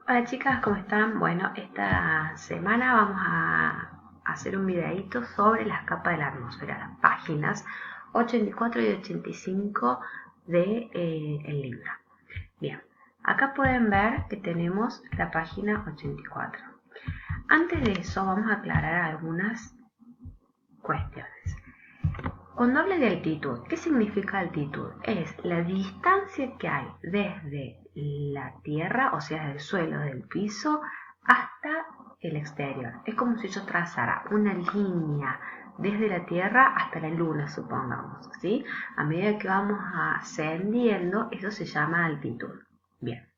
Hola chicas, ¿cómo están? Bueno, esta semana vamos a hacer un videito sobre las capas de la atmósfera, las páginas 84 y 85 de, el libro. Bien, acá pueden ver que tenemos la página 84. Antes de eso vamos a aclarar algunas cuestiones. Cuando habla de altitud, ¿qué significa altitud? Es la distancia que hay desde la tierra, o sea, del suelo, del piso, hasta el exterior. Es como si yo trazara una línea desde la tierra hasta la luna, supongamos, ¿sí? A medida que vamos ascendiendo, eso se llama altitud. Bien,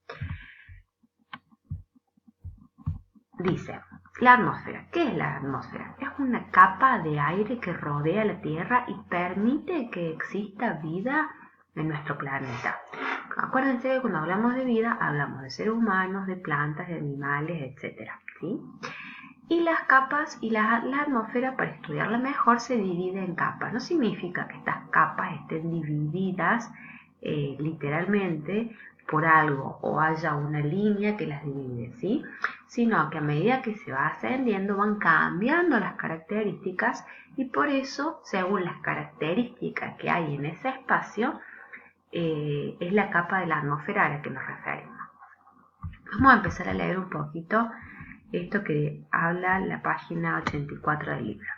dice, la atmósfera. ¿Qué es la atmósfera? Es una capa de aire que rodea la Tierra y permite que exista vida en nuestro planeta. Acuérdense que cuando hablamos de vida, hablamos de seres humanos, de plantas, de animales, etc. ¿Sí? Y las capas y la atmósfera, para estudiarla mejor, se divide en capas. No significa que estas capas estén divididas literalmente por algo o haya una línea que las divide, ¿sí? Sino que a medida que se va ascendiendo van cambiando las características y por eso, según las características que hay en ese espacio, es la capa de la atmósfera a la que nos referimos. Vamos a empezar a leer un poquito esto que habla la página 84 del libro.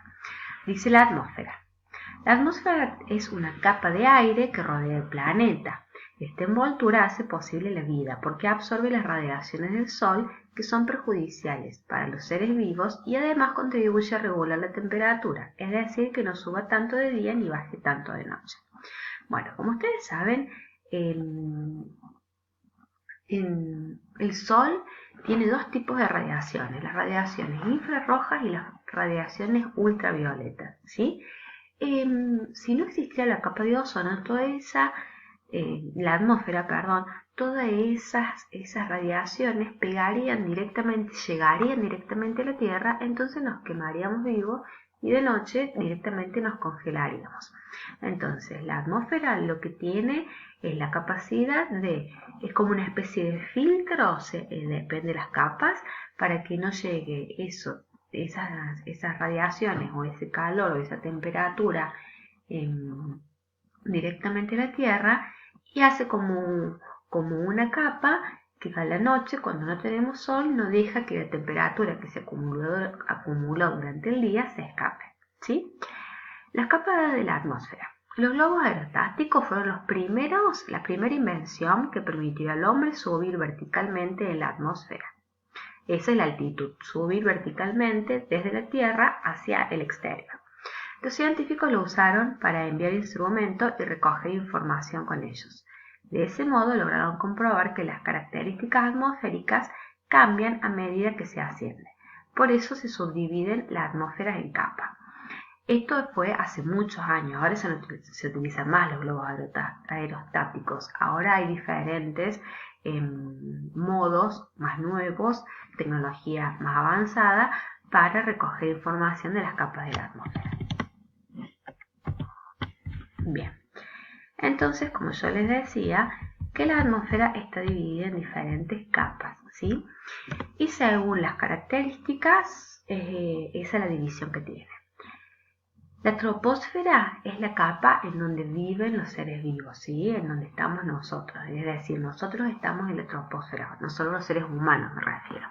Dice la atmósfera. La atmósfera es una capa de aire que rodea el planeta. Esta envoltura hace posible la vida porque absorbe las radiaciones del Sol que son perjudiciales para los seres vivos y además contribuye a regular la temperatura, es decir, que no suba tanto de día ni baje tanto de noche. Bueno, como ustedes saben, el Sol tiene dos tipos de radiaciones, las radiaciones infrarrojas y las radiaciones ultravioletas, ¿sí? Si no existiera la capa de ozono, la atmósfera, perdón, todas esas radiaciones pegarían directamente, llegarían directamente a la Tierra, entonces nos quemaríamos vivos y de noche directamente nos congelaríamos. Entonces, la atmósfera lo que tiene es la capacidad es como una especie de filtro, depende de las capas, para que no llegue esas radiaciones o ese calor o esa temperatura eh, directamente a la Tierra y hace como una capa que a la noche, cuando no tenemos sol, no deja que la temperatura que se acumuló durante el día se escape, ¿sí? Las capas de la atmósfera. Los globos aerostáticos fueron la primera invención que permitió al hombre subir verticalmente en la atmósfera. Esa es la altitud, subir verticalmente desde la Tierra hacia el exterior. Los científicos lo usaron para enviar instrumentos y recoger información con ellos. De ese modo lograron comprobar que las características atmosféricas cambian a medida que se asciende. Por eso se subdividen las atmósferas en capas. Esto fue hace muchos años, ahora se utilizan más los globos aerostáticos. Ahora hay diferentes modos más nuevos, tecnología más avanzada para recoger información de las capas de la atmósfera. Bien, entonces, como yo les decía, que la atmósfera está dividida en diferentes capas, ¿sí? Y según las características, esa es la división que tiene. La troposfera es la capa en donde viven los seres vivos, ¿sí? En donde estamos nosotros, es decir, nosotros estamos en la troposfera, no solo los seres humanos me refiero.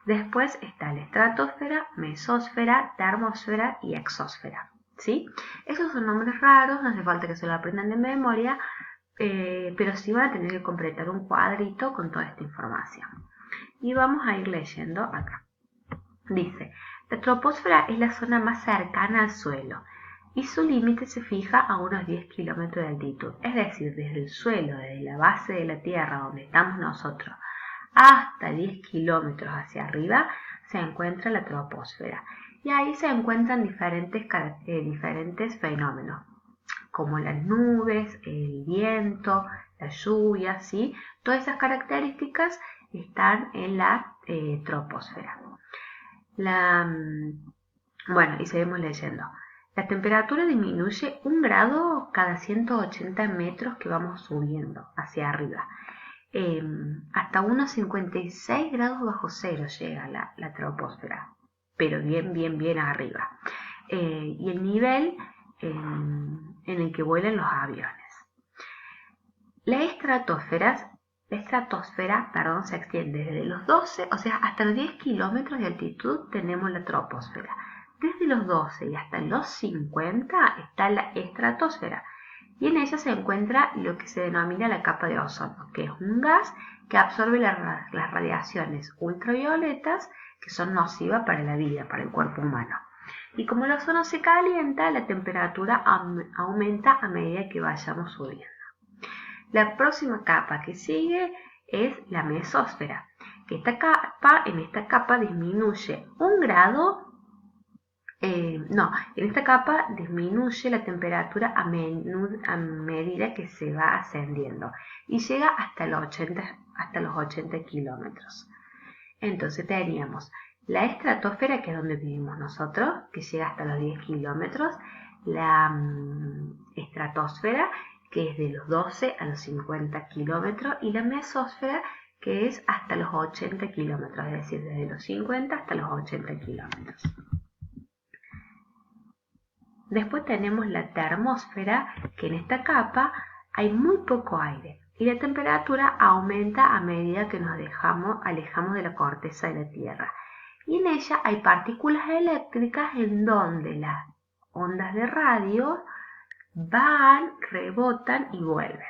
Después está la estratosfera, mesósfera, termósfera y exósfera, ¿sí? Esos son nombres raros, no hace falta que se lo aprendan de memoria, pero sí van a tener que completar un cuadrito con toda esta información. Y vamos a ir leyendo acá. Dice, la troposfera es la zona más cercana al suelo y su límite se fija a unos 10 kilómetros de altitud, es decir, desde el suelo, desde la base de la Tierra donde estamos nosotros, hasta 10 kilómetros hacia arriba se encuentra la troposfera y ahí se encuentran diferentes fenómenos como las nubes, el viento, la lluvia, ¿sí? Todas esas características están en la troposfera. Bueno, y seguimos leyendo. La temperatura disminuye 1 grado cada 180 metros que vamos subiendo hacia arriba. hasta unos 56 grados bajo cero llega la troposfera, pero bien arriba. Y el nivel en el que vuelan los aviones. La estratosfera, se extiende desde los 12, o sea, hasta los 10 kilómetros de altitud tenemos la troposfera. Desde los 12 y hasta los 50 está la estratosfera. Y en ella se encuentra lo que se denomina la capa de ozono, que es un gas que absorbe las radiaciones ultravioletas que son nocivas para la vida, para el cuerpo humano. Y como el ozono se calienta, la temperatura aumenta a medida que vayamos subiendo. La próxima capa que sigue es la mesósfera, que en esta capa disminuye un grado. En esta capa disminuye la temperatura a medida que se va ascendiendo y llega hasta los 80 kilómetros. Entonces teníamos la estratosfera, que es donde vivimos nosotros, que llega hasta los 10 kilómetros, la estratosfera, que es de los 12 a los 50 kilómetros, y la mesósfera, que es hasta los 80 kilómetros, es decir, desde los 50 hasta los 80 kilómetros. Después tenemos la termósfera, que en esta capa hay muy poco aire y la temperatura aumenta a medida que nos alejamos de la corteza de la Tierra. Y en ella hay partículas eléctricas en donde las ondas de radio van, rebotan y vuelven.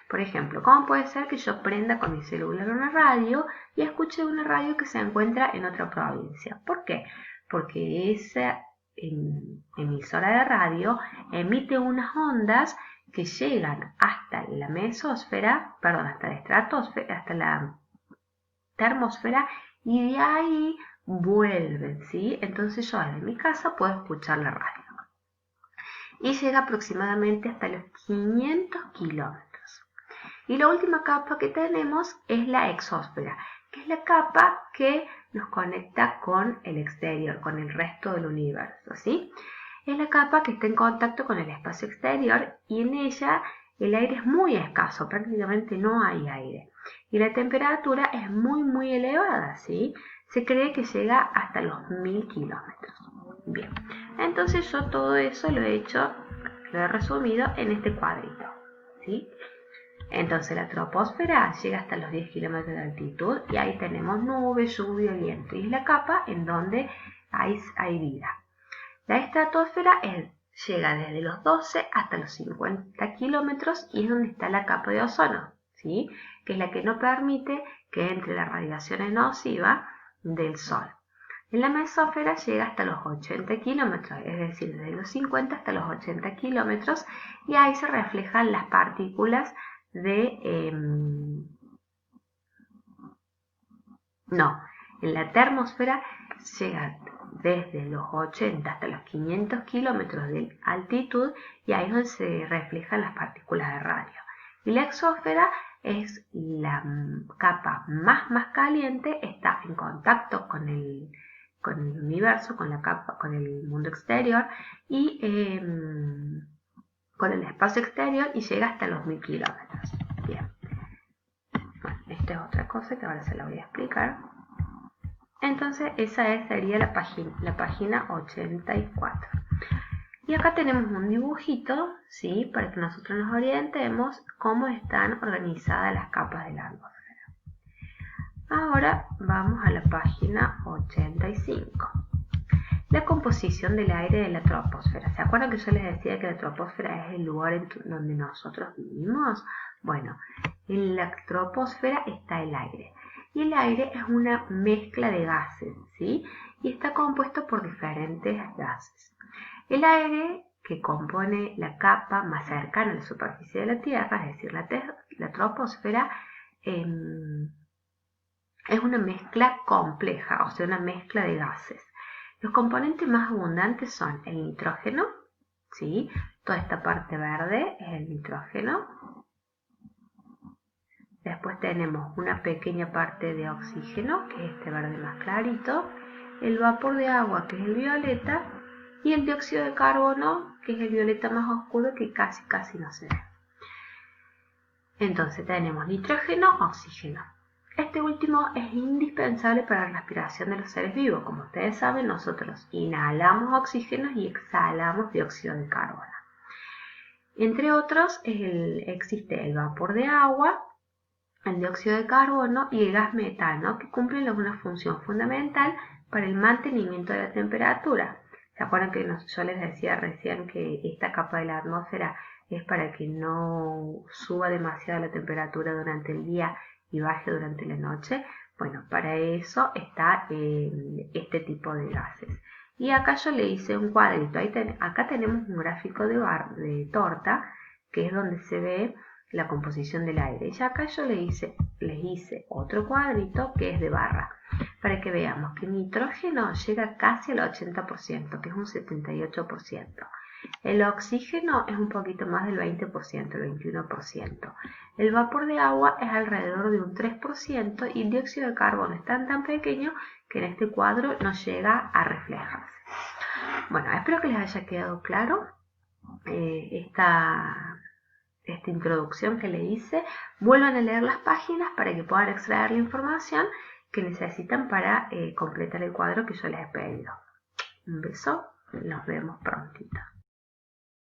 Por ejemplo, ¿cómo puede ser que yo prenda con mi celular una radio y escuche una radio que se encuentra en otra provincia? ¿Por qué? Porque esa emisora de radio emite unas ondas que llegan hasta la mesósfera, hasta la estratosfera, hasta la termósfera, y de ahí vuelven, ¿sí? Entonces yo desde mi casa puedo escuchar la radio. Y llega aproximadamente hasta los 500 kilómetros. Y la última capa que tenemos es la exósfera, que es la capa que nos conecta con el exterior, con el resto del universo, ¿sí? Es la capa que está en contacto con el espacio exterior y en ella el aire es muy escaso, prácticamente no hay aire. Y la temperatura es muy elevada, ¿sí? Se cree que llega hasta los 1000 kilómetros. Bien, entonces yo todo eso lo he resumido en este cuadrito, ¿sí? Entonces la troposfera llega hasta los 10 kilómetros de altitud y ahí tenemos nubes, lluvia, viento, y es la capa en donde hay vida. La estratosfera llega desde los 12 hasta los 50 kilómetros y es donde está la capa de ozono, ¿sí? Que es la que no permite que entre las radiaciones nocivas del Sol. En la mesósfera llega hasta los 80 kilómetros, es decir, desde los 50 hasta los 80 kilómetros, y ahí se reflejan las partículas en la termósfera llega desde los 80 hasta los 500 kilómetros de altitud y ahí es donde se reflejan las partículas de radio. Y la exósfera es la capa más caliente, está en contacto con el universo, con el mundo exterior y con el espacio exterior y llega hasta los 1000 kilómetros. Bien. Bueno, esta es otra cosa que ahora se la voy a explicar. Entonces esa sería la página 84. Y acá tenemos un dibujito, ¿sí? Para que nosotros nos orientemos cómo están organizadas las capas de la atmósfera. Ahora vamos a la página 85. La composición del aire de la troposfera. ¿Se acuerdan que yo les decía que la troposfera es el lugar donde nosotros vivimos? Bueno, en la troposfera está el aire. Y el aire es una mezcla de gases, ¿sí? Y está compuesto por diferentes gases. El aire que compone la capa más cercana a la superficie de la Tierra, es decir, la troposfera, es una mezcla compleja, o sea, una mezcla de gases. Los componentes más abundantes son el nitrógeno, ¿sí? Toda esta parte verde es el nitrógeno. Después tenemos una pequeña parte de oxígeno, que es este verde más clarito, el vapor de agua, que es el violeta, y el dióxido de carbono, que es el violeta más oscuro, que casi no se ve. Entonces tenemos nitrógeno, oxígeno. Este último es indispensable para la respiración de los seres vivos. Como ustedes saben, nosotros inhalamos oxígeno y exhalamos dióxido de carbono. Entre otros, existe el vapor de agua, el dióxido de carbono y el gas metano, que cumplen una función fundamental para el mantenimiento de la temperatura. ¿Se acuerdan que yo les decía recién que esta capa de la atmósfera es para que no suba demasiado la temperatura durante el día y baje durante la noche? Bueno, para eso está este tipo de gases. Y acá yo le hice un cuadrito. Acá tenemos un gráfico de torta, que es donde se ve la composición del aire. Y acá yo les hice otro cuadrito que es de barra, para que veamos que el nitrógeno llega casi al 80%, que es un 78%. El oxígeno es un poquito más del 20%, el 21%. El vapor de agua es alrededor de un 3% y el dióxido de carbono es tan pequeño que en este cuadro no llega a reflejarse. Bueno, espero que les haya quedado claro esta introducción que le hice. Vuelvan a leer las páginas para que puedan extraer la información que necesitan para completar el cuadro que yo les he pedido. Un beso, nos vemos prontito.